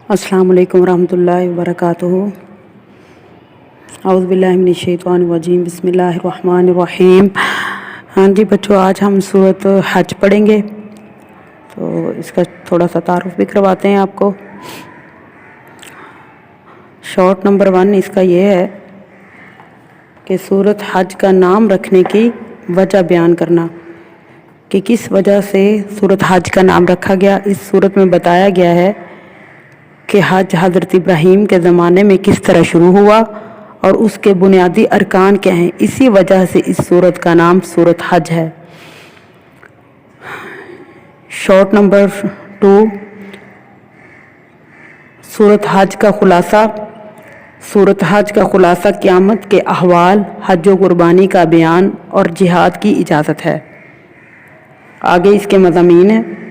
अस्सलाम वालेकुम रहमतुल्लाहि व बरकातुहू। औज़ु बिल्लाहि मिनश शैतानिर रजीम, बिस्मिल्लाहिर रहमानिर रहीम। हाँ जी बच्चों, आज हम सूरत हज पढ़ेंगे, तो इसका थोड़ा सा तारुफ भी करवाते हैं आपको। शॉर्ट नंबर 1 इसका ये है कि सूरत हज का नाम रखने की वजह बयान करना, कि किस वजह से सूरत हज का नाम रखा गया। इस सूरत में बताया गया है कि हज हज़रत इब्राहीम के ज़माने में किस तरह शुरू हुआ और उसके बुनियादी अरकान क्या हैं। इसी वजह से इस सूरत का नाम सूरत हज है। शॉर्ट नंबर 2, सूरत हज का खुलासा। सूरत हज का खुलासा क़यामत के अहवाल, हज व कुर्बानी का बयान और जिहाद की इजाज़त है। आगे इसके मज़ामीन हैं।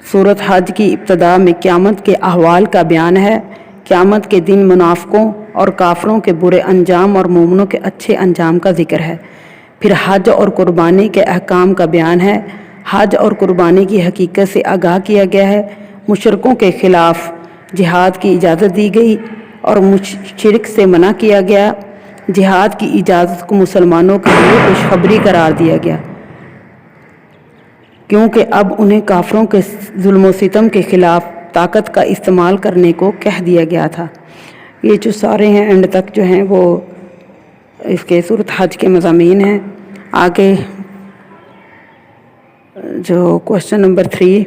सूरत हज की इब्तदा में क़यामत के अहवाल का बयान है। क़यामत के दिन मुनाफ़िकों और काफ़िरों के बुरे अंजाम और मोमिनों के अच्छे अंजाम का जिक्र है। फिर हज और कुर्बानी के अहकाम का बयान है। हज और कुर्बानी की हकीकत से आगाह किया गया है। मुशरिकों के ख़िलाफ़ जिहाद की इजाज़त दी गई और मुशरिक से मना किया गया। जिहाद की इजाज़त को मुसलमानों के लिए खुशखबरी करार दिया गया, क्योंकि अब उन्हें काफ़िरों के जुल्म सितम के ख़िलाफ़ ताकत का इस्तेमाल करने को कह दिया गया था। ये जो सारे हैं एंड तक जो हैं वो इसके सूरत हज के मज़ामीन हैं। आगे जो क्वेश्चन नंबर 3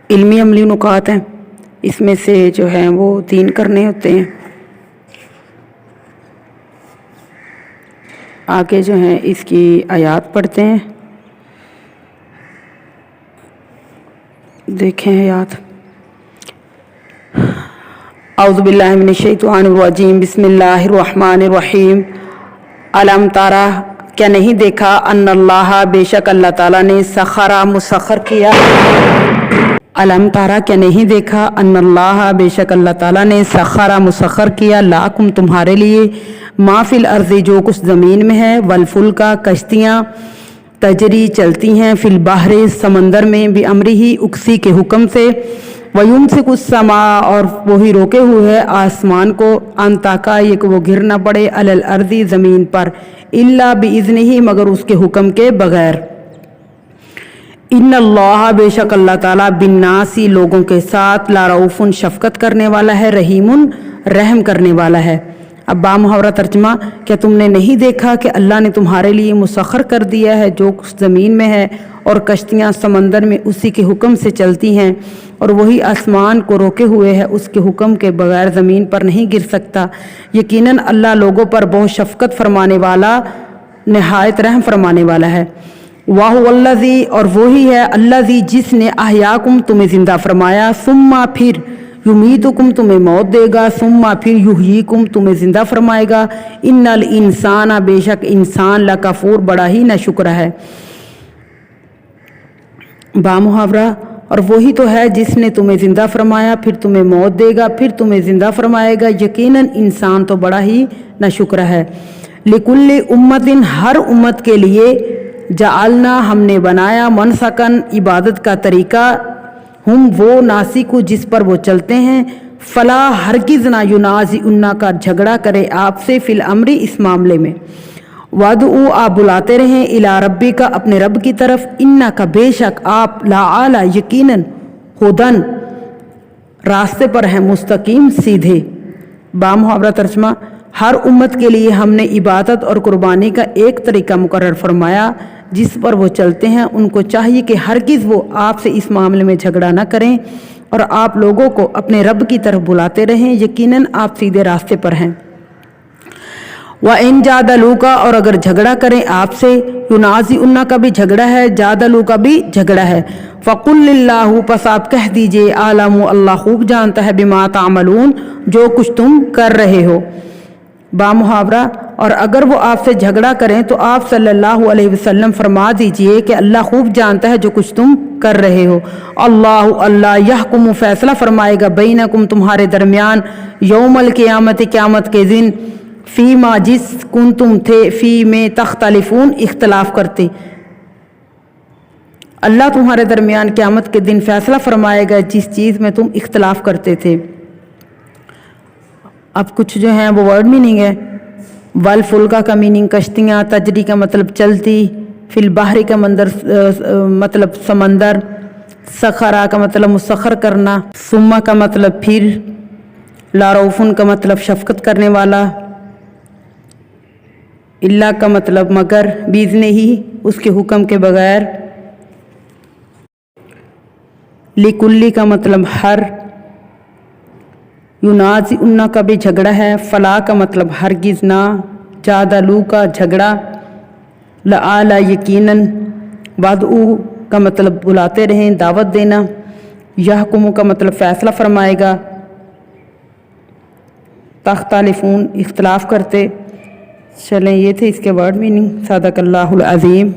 इल्मी अमली नुकात हैं, इसमें से जो हैं वो 3 करने होते हैं। आगे जो हैं इसकी आयात पढ़ते हैं। देखें आयात। औज़ु बिल्लाहि मिनश शैतानिर रजीम, बिस्मिल्लाहिर रहमानिर रहीम। अलम तारा, क्या नहीं देखा, अन्नल्लाह, बेशक अल्लाह ताला ने, सखरा, मुसख्खर किया। अलम तारा, क्या नहीं देखा, अन्नल्लाह, बेशक अल्लाह ताला ने, सखरा, मुसख्खर किया, लाकुम, तुम्हारे लिए, माफिल अर्ज़ि, जो कुछ ज़मीन में है, वलफुल्का, कश्तियाँ, तजरी, चलती हैं, फिल बहरे, समंदर में, बि अमरी ही, उक्सी के हुक्म से, वयुमसिकु समा, और वही रोके हुए है आसमान को, अंताका, ये कि वो गिर न पड़े, अलल अर्ज़ी, ज़मीन पर, इल्ला बिइज़्निही, मगर उसके हुक्म के बगैर। इन्नल्लाह, बेशक अल्लाह ताला, बिन्नासी, लोगों के साथ, लारऊफ़ुन, शफ़क़त करने वाला है, रहीमुन, रहम करने वाला है। अब बामुहावरा तर्जमा, क्या तुमने नहीं देखा कि अल्लाह ने तुम्हारे लिए मुसख्खर कर दिया है जो कुछ ज़मीन में है, और कश्तियाँ समंदर में उसी के हुक्म से चलती हैं, और वही आसमान को रोके हुए है, उसके हुक्म के बगैर ज़मीन पर नहीं गिर सकता। यकीनन अल्लाह लोगों पर बहुत शफ़क़त फरमाने वाला, नहायत रहम फरमाने वाला है। वाहुवल्लज़ी, और वही है अल्लज़ी, जिसने अहयाकुम, तुम्हें ज़िंदा फरमाया, सुम्मा, फिर, युमीतुकुम, तुम्हें मौत देगा, सुम्मा, फिर, युहयीकुम, तुम्हें ज़िंदा फरमाएगा। इन्नल इंसाना, बेशक इंसान, लकफूर, बड़ा ही नाशुक्र है। बामुहावरा, और वही तो है जिसने तुम्हें ज़िंदा फरमाया, फिर तुम्हें मौत देगा, फिर तुम्हें ज़िंदा फरमाएगा। यकीनन इंसान तो बड़ा ही नाशुक्र है। लिकुल्लि उम्मतिन, हर उम्मत के लिए, जालना, हमने बनाया, मनसकन, इबादत का तरीका, हम वो नासिकु, जिस पर वो चलते हैं, फला, हरगिज़ ना, युनाज़ी उन्ना, का झगड़ा करे आपसे, फिल अमरी, इस मामले में, वादू, आप बुलाते रहें, इला रब्बी का, अपने रब की तरफ, इन्ना का, बेशक आप, ला आला, यकीनन, हुदन, रास्ते पर हैं, मुस्तकीम, सीधे। बामुहावरा तर्जमा, हर उम्मत के लिए हमने इबादत और कुर्बानी का एक तरीका मुकर्रर फरमाया, जिस पर वो चलते हैं। उनको चाहिए कि हरगिज़ वो आपसे इस मामले में झगड़ा न करें, और आप लोगों को अपने रब की तरफ बुलाते रहें, यकीनन आप सीधे रास्ते पर हैं। व इन जादलू का, और अगर झगड़ा करें आपसे, युनाज़ी उन्ना का भी झगड़ा है, जादलू का भी झगड़ा है। फ़कुल्लिल्लाहु, पस आप कह दीजिए, आलमु, अल्लाह खूब जानता है, बिमा तामलून, जो कुछ तुम कर रहे हो। बामुहावरा, और अगर वो आपसे झगड़ा करें तो आप सल्लल्लाहु अलैहि वसल्लम फरमा दीजिए कि अल्लाह खूब जानता है जो कुछ तुम कर रहे हो। अल्लाह, अल्लाह, यहकुम, फैसला फरमाएगा, बैनकुम, तुम्हारे दरमियान, यौमल क़यामत, क़यामत के दिन, फ़ीमा, जिस कुन तुम थे, फ़ी में, तख्तलिफून, इख्तलाफ करते। اللہ تمہارے درمیان قیامت کے دن فیصلہ فرمائے گا جس چیز میں تم اختلاف کرتے تھے۔ اب کچھ جو ہیں وہ ورڈ میننگ ہے۔ والفلکا کا میننگ کشتیاں، تجری کا مطلب چلتی، فی البحر کا مطلب سمندر، سخرا کا مطلب مسخر کرنا، ثم کا مطلب پھر، لاروفن کا مطلب شفقت کرنے والا، اللہ کا مطلب مگر، بیزنے ہی اس کے حکم کے بغیر، لکلی کا مطلب ہر، یونازعن کا بھی جھگڑا ہے، فلا کا مطلب ہرگز نہ، جادلو کا جھگڑا، لعل یقیناً، وعدو کا مطلب بلاتے رہیں، دعوت دینا، یحکم کا مطلب فیصلہ فرمائے گا، تختلفون اختلاف کرتے۔ چلیں یہ تھے اس کے ورڈ میننگ۔ صدق اللہ العظیم۔